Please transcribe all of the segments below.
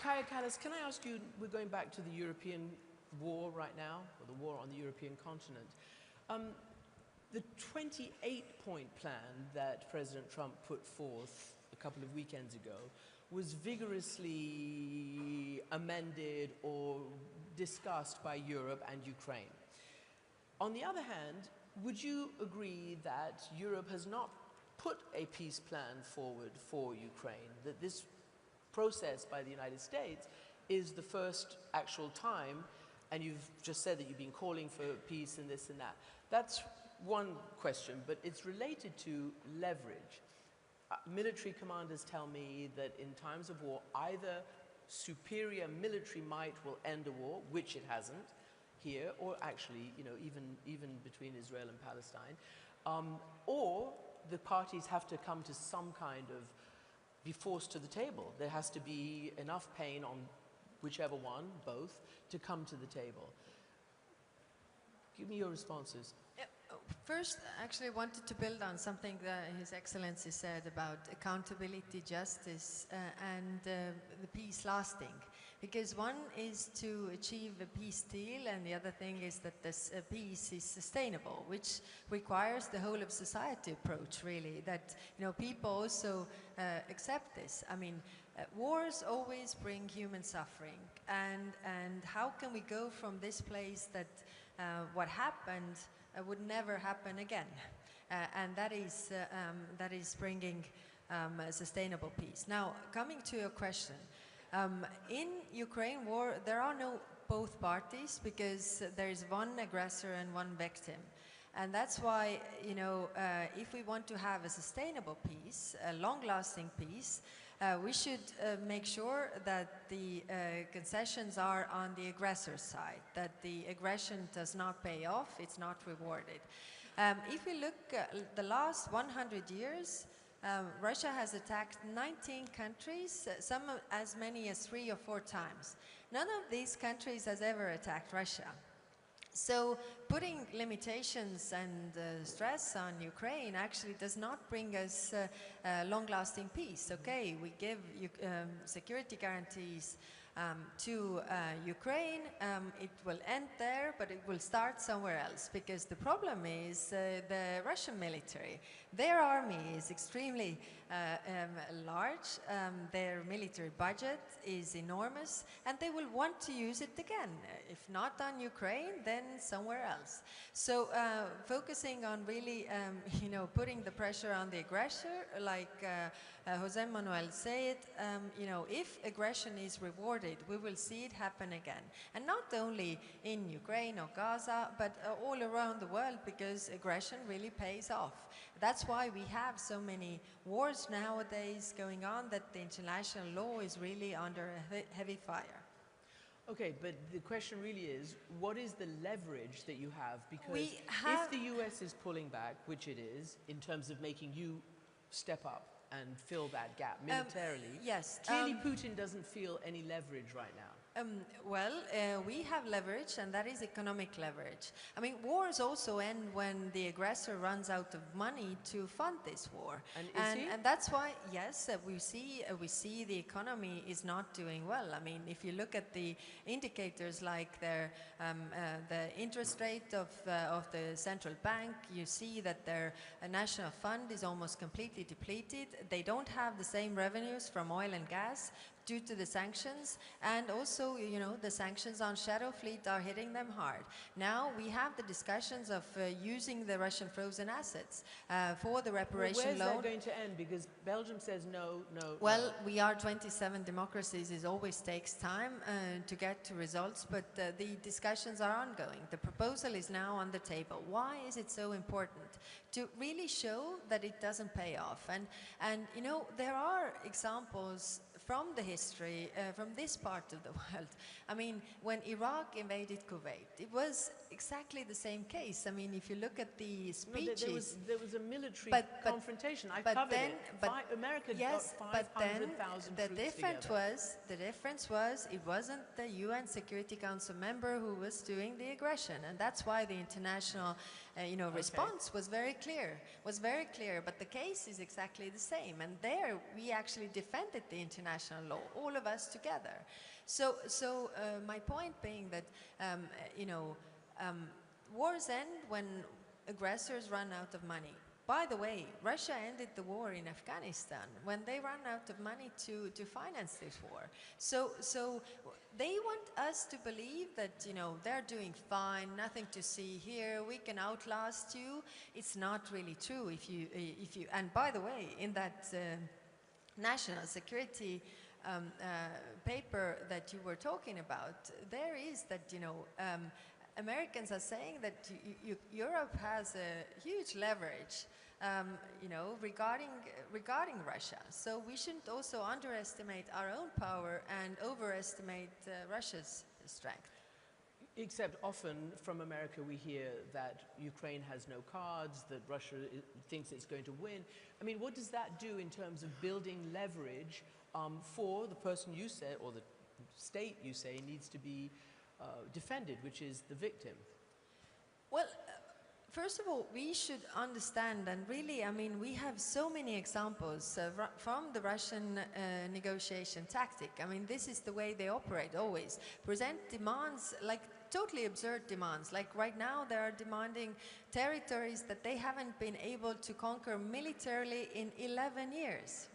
Kaja Kallas, can I ask you, we're going back to the European war right now, or the war on the European continent. The 28-point plan that President Trump put forth a couple of weekends ago was vigorously amended or discussed by Europe and Ukraine. On the other hand, would you agree that Europe has not put a peace plan forward for Ukraine, that this process by the United States is the first actual time, and you've just said that you've been calling for peace and this and that. That's one question, but it's related to leverage. Military commanders tell me that in times of war, either superior military might will end a war, which it hasn't here, or actually, you know, even between Israel and Palestine, or the parties have to come to some kind of, be forced to the table. There has to be enough pain on whichever one, both, to come to the table. Give me your responses. First, I actually wanted to build on something that His Excellency said about accountability, justice, and the peace lasting. Because one is to achieve a peace deal, and the other thing is that this peace is sustainable, which requires the whole of society approach, really, that, you know, people also accept this. I mean, wars always bring human suffering, and how can we go from this place that what happened would never happen again, and that is bringing a sustainable peace. Now, coming to your question, in Ukraine war, there are no both parties because there is one aggressor and one victim. And that's why, you know, if we want to have a sustainable peace, a long-lasting peace, we should make sure that the concessions are on the aggressor's side, that the aggression does not pay off, it's not rewarded. If we look at the last 100 years, Russia has attacked 19 countries, some as many as 3 or 4 times. None of these countries has ever attacked Russia. So putting limitations and stress on Ukraine actually does not bring us long-lasting peace. Okay, we give security guarantees to Ukraine, it will end there, but it will start somewhere else, because the problem is the Russian military. Their army is extremely large, their military budget is enormous, and they will want to use it again. If not on Ukraine, then somewhere else. So focusing on really, you know, putting the pressure on the aggressor, like Jose Manuel said, you know, if aggression is rewarded, we will see it happen again. And not only in Ukraine or Gaza, but all around the world, because aggression really pays off. That's why we have so many wars nowadays going on, that the international law is really under heavy fire. Okay, but the question really is, what is the leverage that you have? Because if the US is pulling back, which it is, in terms of making you step up and fill that gap militarily, yes, clearly Putin doesn't feel any leverage right now. We have leverage, and that is economic leverage. I mean, wars also end when the aggressor runs out of money to fund this war. And that's why, yes, we see the economy is not doing well. I mean, if you look at the indicators like the interest rate of the central bank, you see that their national fund is almost completely depleted. They don't have the same revenues from oil and gas due to the sanctions, and also, you know, the sanctions on shadow fleet are hitting them hard. Now we have the discussions of using the Russian frozen assets for the reparation loan. Where's that going to end? Because Belgium says no, no. Well, no. we are 27 democracies. It always takes time to get to results, but the discussions are ongoing. The proposal is now on the table. Why is it so important? To really show that it doesn't pay off. And you know, there are examples from the history, from this part of the world. I mean, when Iraq invaded Kuwait, it was exactly the same case. I mean, if you look at the No, speeches... there was a military confrontation. I but covered then, it. America yes, got but then 500,000 the troops difference together. the difference was it wasn't the UN Security Council member who was doing the aggression, and that's why the international, response was very clear. But the case is exactly the same, and there we actually defended the international law, all of us together. So my point being that wars end when aggressors run out of money. By the way, Russia ended the war in Afghanistan when they ran out of money to finance this war. So they want us to believe that, they're doing fine, nothing to see here, we can outlast you. It's not really true if you and by the way, in that national security paper that you were talking about, there is that, Americans are saying that Europe has a huge leverage, regarding Russia. So we shouldn't also underestimate our own power and overestimate Russia's strength. Except often from America we hear that Ukraine has no cards, that Russia thinks it's going to win. I mean, what does that do in terms of building leverage for the person you said, or the state you say needs to be defended, which is the victim? Well, first of all, we should understand, and really, I mean, we have so many examples from the Russian negotiation tactic. I mean, this is the way they operate always. Present demands, like totally absurd demands. Like right now, they are demanding territories that they haven't been able to conquer militarily in 11 years.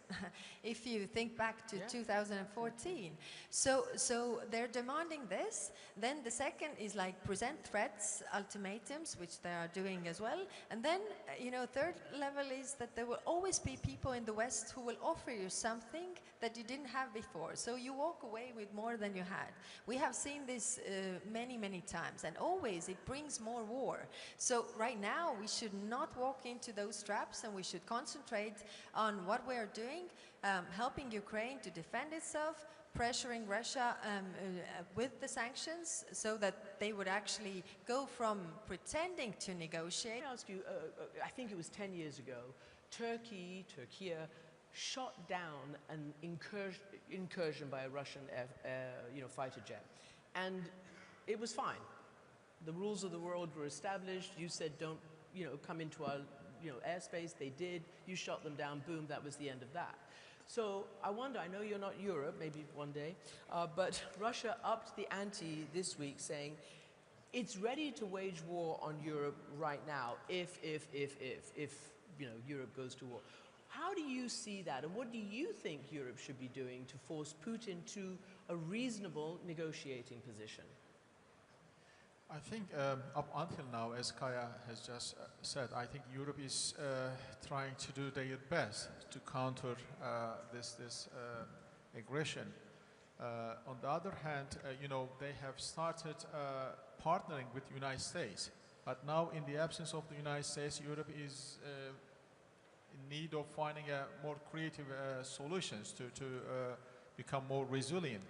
If you think back to 2014. So they're demanding this. Then the second is like present threats, ultimatums, which they are doing as well. And then, third level is that there will always be people in the West who will offer you something that you didn't have before. So you walk away with more than you had. We have seen this many, many times, and always it brings more war. So right now we should not walk into those traps, and we should concentrate on what we are doing, helping Ukraine to defend itself, pressuring Russia with the sanctions so that they would actually go from pretending to negotiate. Let me ask you, I think it was 10 years ago, Turkey shot down an incursion by a Russian fighter jet. And it was fine. The rules of the world were established. You said don't come into our airspace. They did. You shot them down. Boom, that was the end of that. So I wonder, I know you're not Europe, maybe one day, but Russia upped the ante this week, saying it's ready to wage war on Europe right now if Europe goes to war. How do you see that, and what do you think Europe should be doing to force Putin to a reasonable negotiating position? I think up until now, as Kaja has just said, I think Europe is trying to do their best to counter this aggression. On the other hand, they have started partnering with the United States. But now, in the absence of the United States, Europe is in need of finding more creative solutions to become more resilient.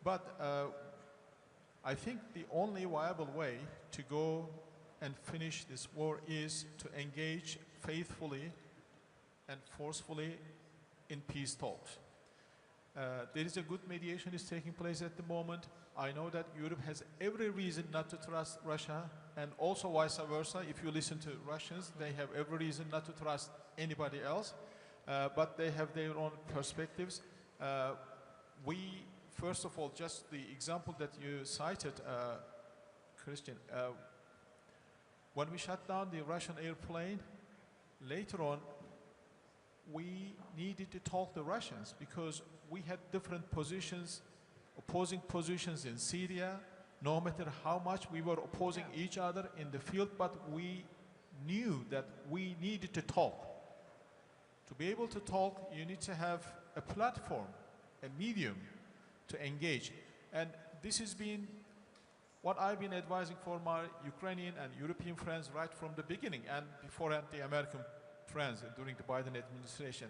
But I think the only viable way to go and finish this war is to engage faithfully and forcefully in peace talks. There is a good mediation is taking place at the moment. I know that Europe has every reason not to trust Russia, and also vice versa. If you listen to Russians, they have every reason not to trust anybody else, but they have their own perspectives. First of all, just the example that you cited, Christian, when we shut down the Russian airplane, later on, we needed to talk to Russians because we had different positions, opposing positions in Syria, no matter how much we were opposing each other in the field, but we knew that we needed to talk. To be able to talk, you need to have a platform, a medium to engage. And this has been what I've been advising for my Ukrainian and European friends right from the beginning, and beforehand the American friends during the Biden administration.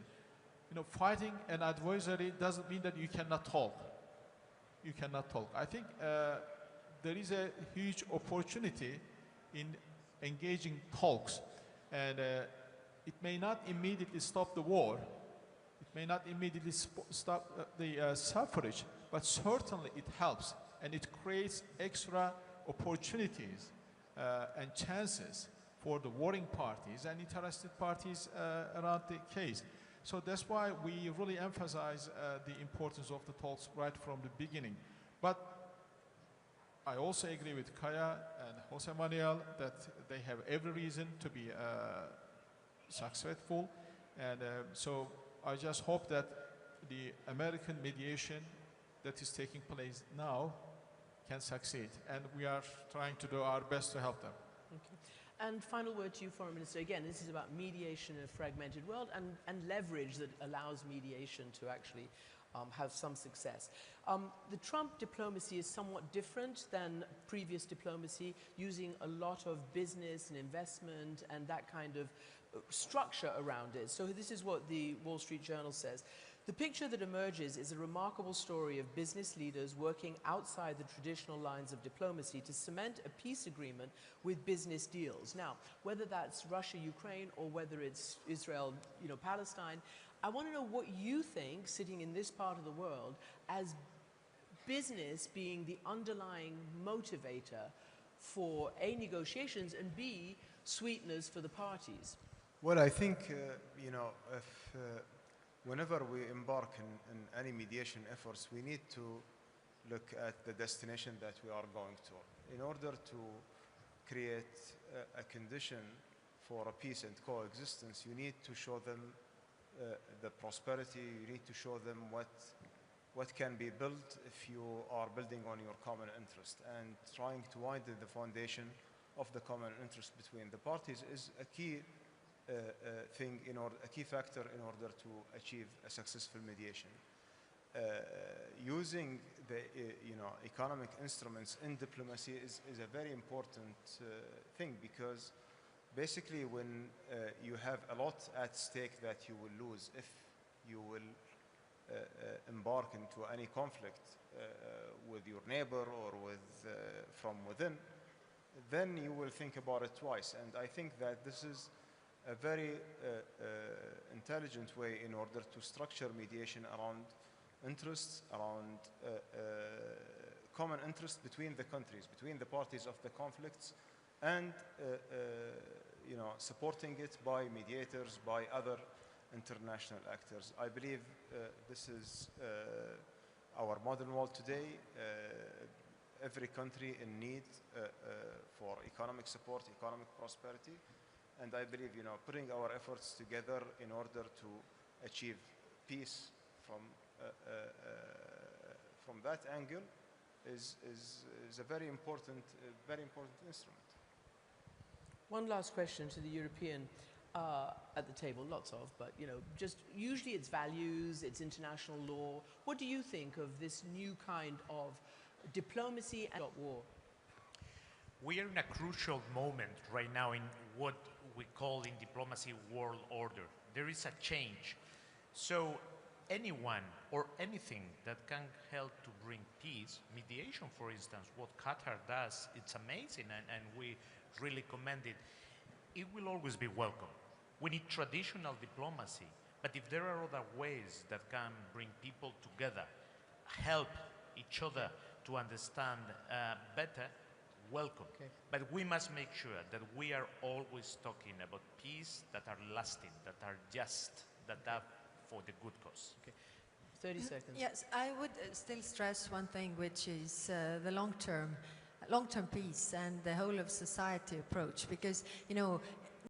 Fighting an adversary doesn't mean that you cannot talk. You cannot talk. I think there is a huge opportunity in engaging talks. And it may not immediately stop the war, it may not immediately stop the suffrage, but certainly it helps, and it creates extra opportunities and chances for the warring parties and interested parties around the case. So that's why we really emphasize the importance of the talks right from the beginning. But I also agree with Kaja and Jose Manuel that they have every reason to be successful. And so I just hope that the American mediation that is taking place now can succeed. And we are trying to do our best to help them. Okay. And final word to you, Foreign Minister. Again, this is about mediation in a fragmented world and leverage that allows mediation to actually have some success. The Trump diplomacy is somewhat different than previous diplomacy, using a lot of business and investment and that kind of structure around it. So this is what the Wall Street Journal says. The picture that emerges is a remarkable story of business leaders working outside the traditional lines of diplomacy to cement a peace agreement with business deals. Now, whether that's Russia, Ukraine, or whether it's Israel, Palestine, I want to know what you think, sitting in this part of the world, as business being the underlying motivator for A, negotiations, and B, sweeteners for the parties. Well, I think, if whenever we embark in any mediation efforts, we need to look at the destination that we are going to. In order to create a condition for a peace and coexistence, you need to show them the prosperity, you need to show them what can be built if you are building on your common interest. And trying to widen the foundation of the common interest between the parties is a key a key factor in order to achieve a successful mediation. Using the economic instruments in diplomacy is a very important thing, because basically when you have a lot at stake that you will lose if you will embark into any conflict with your neighbor or from within, then you will think about it twice. And I think that this is a very intelligent way in order to structure mediation around interests, around common interests between the countries, between the parties of the conflicts, and supporting it by mediators, by other international actors. I believe this is our modern world today. Every country in need for economic support, economic prosperity. And I believe, putting our efforts together in order to achieve peace from that angle is a very important instrument. One last question to the European at the table, lots of, but just usually it's values, it's international law. What do you think of this new kind of diplomacy and war? We are in a crucial moment right now in what we call in diplomacy world order. There is a change. So anyone or anything that can help to bring peace, mediation for instance, what Qatar does, it's amazing and we really commend it. It will always be welcome. We need traditional diplomacy, but if there are other ways that can bring people together, help each other to understand better, welcome. Okay. But we must make sure that we are always talking about peace that are lasting, that are just, that are for the good cause. Okay. 30 seconds. Yes, I would still stress one thing, which is the long-term peace and the whole of society approach, because